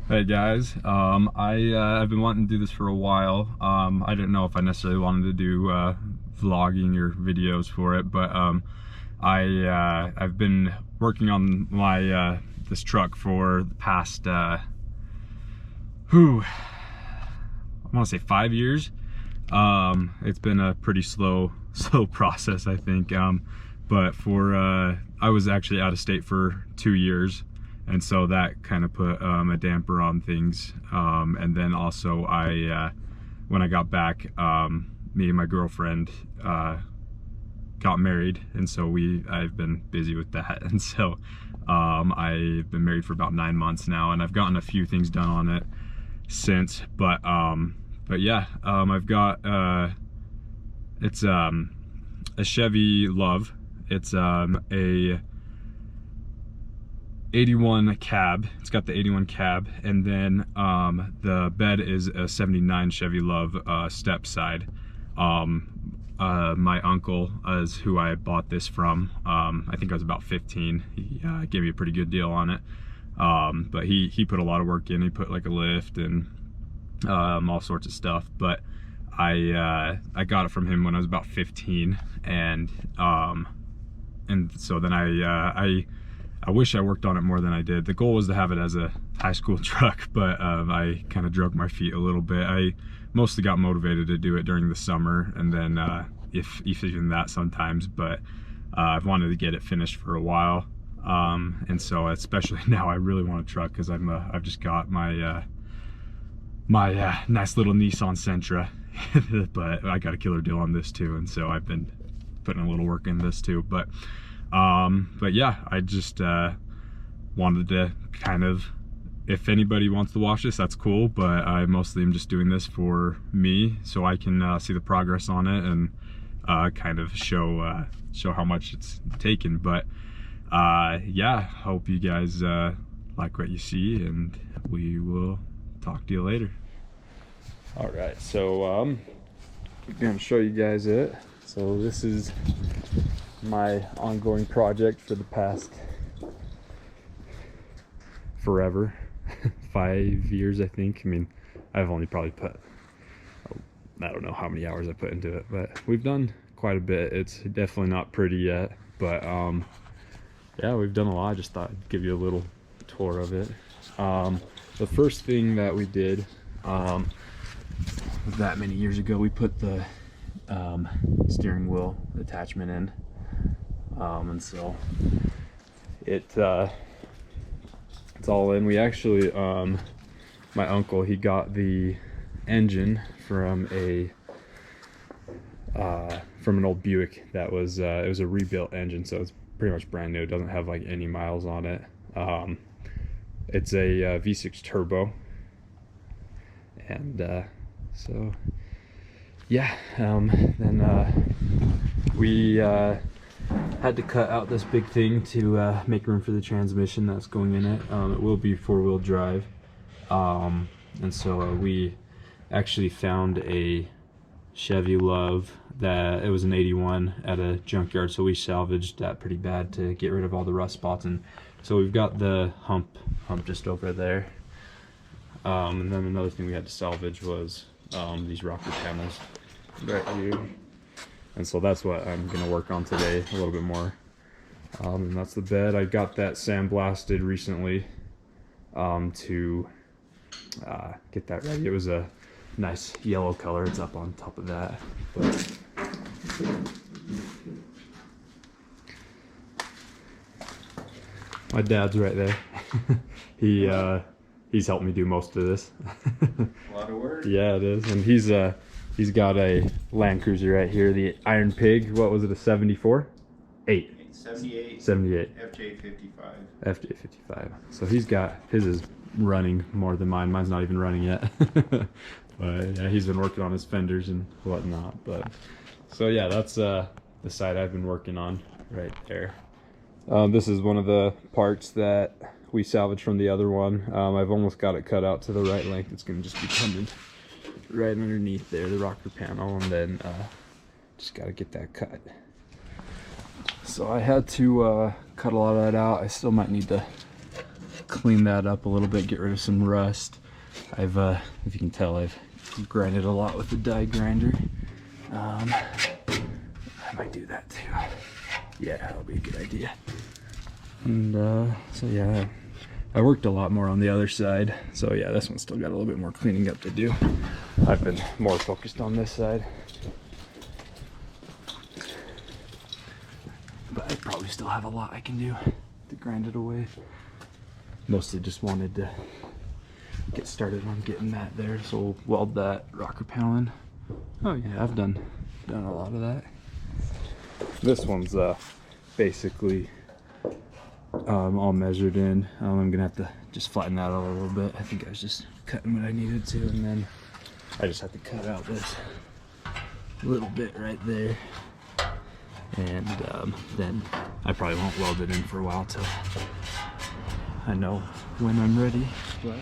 Hey guys, I've been wanting to do this for a while. I didn't know if I necessarily wanted to do vlogging or videos for it, but I've been working on my this truck for the past I want to say 5 years. It's been a pretty slow process, I think. But for I was actually out of state for 2 years. And so that kind of put a damper on things. And then also when I got back, me and my girlfriend got married, and so I've been busy with that. And so I've been married for about 9 months now, and I've gotten a few things done on it since. But yeah, I've got it's a Chevy LUV. It's a 81 cab. It's got the 81 cab, and then the bed is a 79 Chevy LUV step side. My uncle is who I bought this from. I think I was about 15. He gave me a pretty good deal on it. But he put a lot of work in. He put like a lift and all sorts of stuff. But I got it from him when I was about 15, and so then I wish I worked on it more than I did. The goal was to have it as a high school truck, but I kind of drug my feet a little bit. I mostly got motivated to do it during the summer, and then if even that sometimes, but I've wanted to get it finished for a while. And so especially now I really want a truck, because I've just got my nice little Nissan Sentra, but I got a killer deal on this too, and so I've been putting a little work in this too. But yeah, I just wanted to kind of, if anybody wants to watch this, that's cool, but I mostly am just doing this for me, so I can see the progress on it and kind of show how much it's taken. But yeah, hope you guys like what you see, and we will talk to you later. All right, so I'm gonna show you guys it. So this is my ongoing project for the past forever. 5 years, I think. I mean, I've only probably put, I don't know how many hours I put into it, but we've done quite a bit. It's definitely not pretty yet, but yeah, we've done a lot. I just thought I'd give you a little tour of it. The first thing that we did that many years ago, we put the steering wheel attachment in, and so it's all in. We actually my uncle, he got the engine from an old Buick that was it was a rebuilt engine, so it's pretty much brand new. It doesn't have like any miles on it. It's a V6 turbo, and so yeah, then we had to cut out this big thing to make room for the transmission that's going in it. It will be 4-wheel drive, and so we actually found a Chevy LUV that it was an 81 at a junkyard, so we salvaged that pretty bad to get rid of all the rust spots. And so we've got the hump just over there, and then another thing we had to salvage was these rocker panels right here, and so that's what I'm gonna work on today a little bit more. And that's the bed. I got that sandblasted recently to get that ready. It was a nice yellow color. It's up on top of that. But my dad's right there. He's helped me do most of this. A lot of work. Yeah, it is. And he's got a Land Cruiser right here, the Iron Pig. What was it, a 74? 78. 78. FJ55. FJ55. So he's got, his is running more than mine. Mine's not even running yet. But yeah, he's been working on his fenders and whatnot. But so yeah, that's the side I've been working on right there. This is one of the parts that we salvaged from the other one. I've almost got it cut out to the right length. It's gonna just be coming right underneath there, the rocker panel, and then just got to get that cut. So I had to cut a lot of that out. I still might need to clean that up a little bit, get rid of some rust. I've, if you can tell, I've grinded a lot with the die grinder. I might do that too. Yeah, that'll be a good idea. And so yeah, I worked a lot more on the other side. So yeah, this one's still got a little bit more cleaning up to do. I've been more focused on this side. But I probably still have a lot I can do to grind it away. Mostly just wanted to get started on getting that there, so we'll weld that rocker panel in. Oh yeah, I've done a lot of that. This one's basically all measured in. I'm gonna have to just flatten that out a little bit. I think I was just cutting what I needed to, and then I just have to cut out this little bit right there. And then I probably won't weld it in for a while till I know when I'm ready. But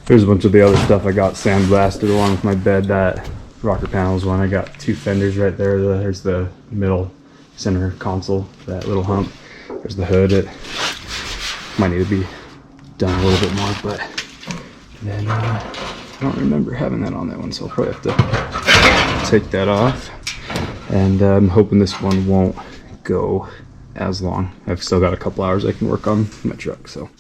here's a bunch of the other stuff I got sandblasted along with my bed. That rocker panels one, I got 2 fenders right there. There's the middle center console, that little hump. There's the hood. It might need to be done a little bit more, but then I don't remember having that on that one, so I'll probably have to take that off. And I'm hoping this one won't go as long. I've still got a couple hours I can work on my truck, so.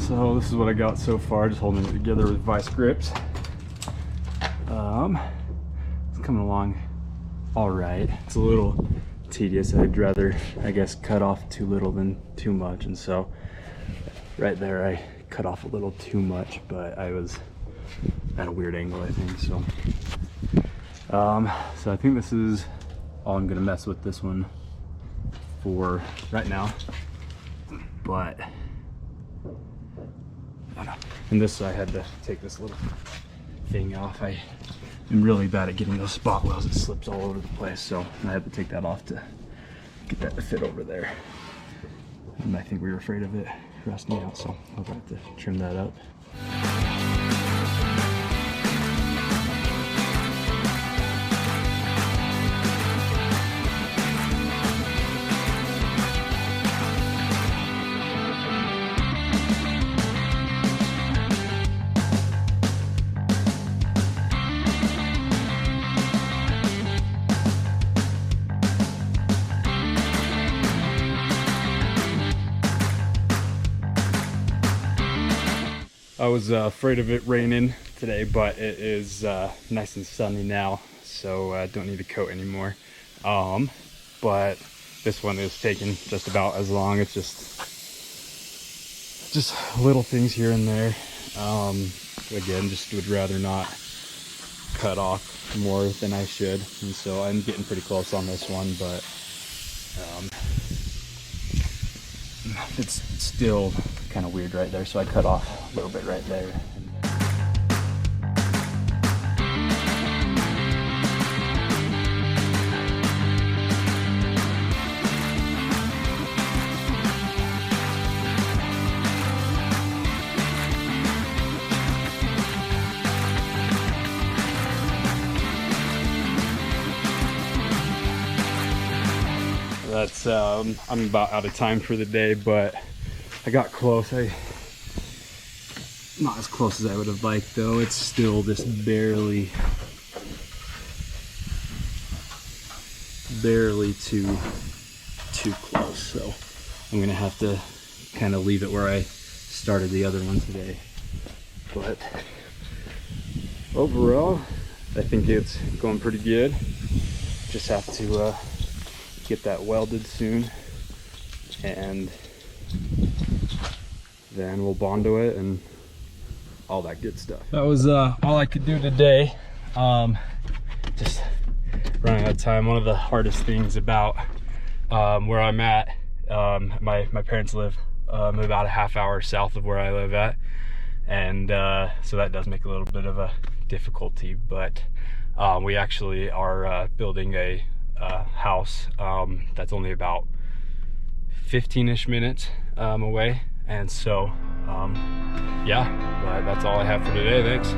So this is what I got so far, just holding it together with vice grips. It's coming along all right. It's a little tedious. I'd rather, I guess, cut off too little than too much, and so right there I cut off a little too much, but I was at a weird angle, I think. So so I think this is all I'm gonna mess with this one for right now, but and this, I had to take this little thing off. I am really bad at getting those spot welds. It slips all over the place, so I had to take that off to get that to fit over there. And I think we were afraid of it rusting out, so I'll have to trim that up. I was afraid of it raining today, but it is nice and sunny now, so I don't need to coat anymore. But this one is taking just about as long. It's just little things here and there. Again, just would rather not cut off more than I should, and so I'm getting pretty close on this one, but it's still kind of weird right there, so I cut off a little bit right there. that's I'm about out of time for the day, but I got close. Not as close as I would have liked though. It's still just barely too close. So I'm gonna have to kind of leave it where I started the other one today. But overall, I think it's going pretty good. Just have to get that welded soon, and then we'll Bondo it and all that good stuff. That was all I could do today. Just running out of time. One of the hardest things about where I'm at, my parents live about a half hour south of where I live at, and so that does make a little bit of a difficulty, but we actually are building a house that's only about 15-ish minutes away, and so yeah, but that's all I have for today. Thanks.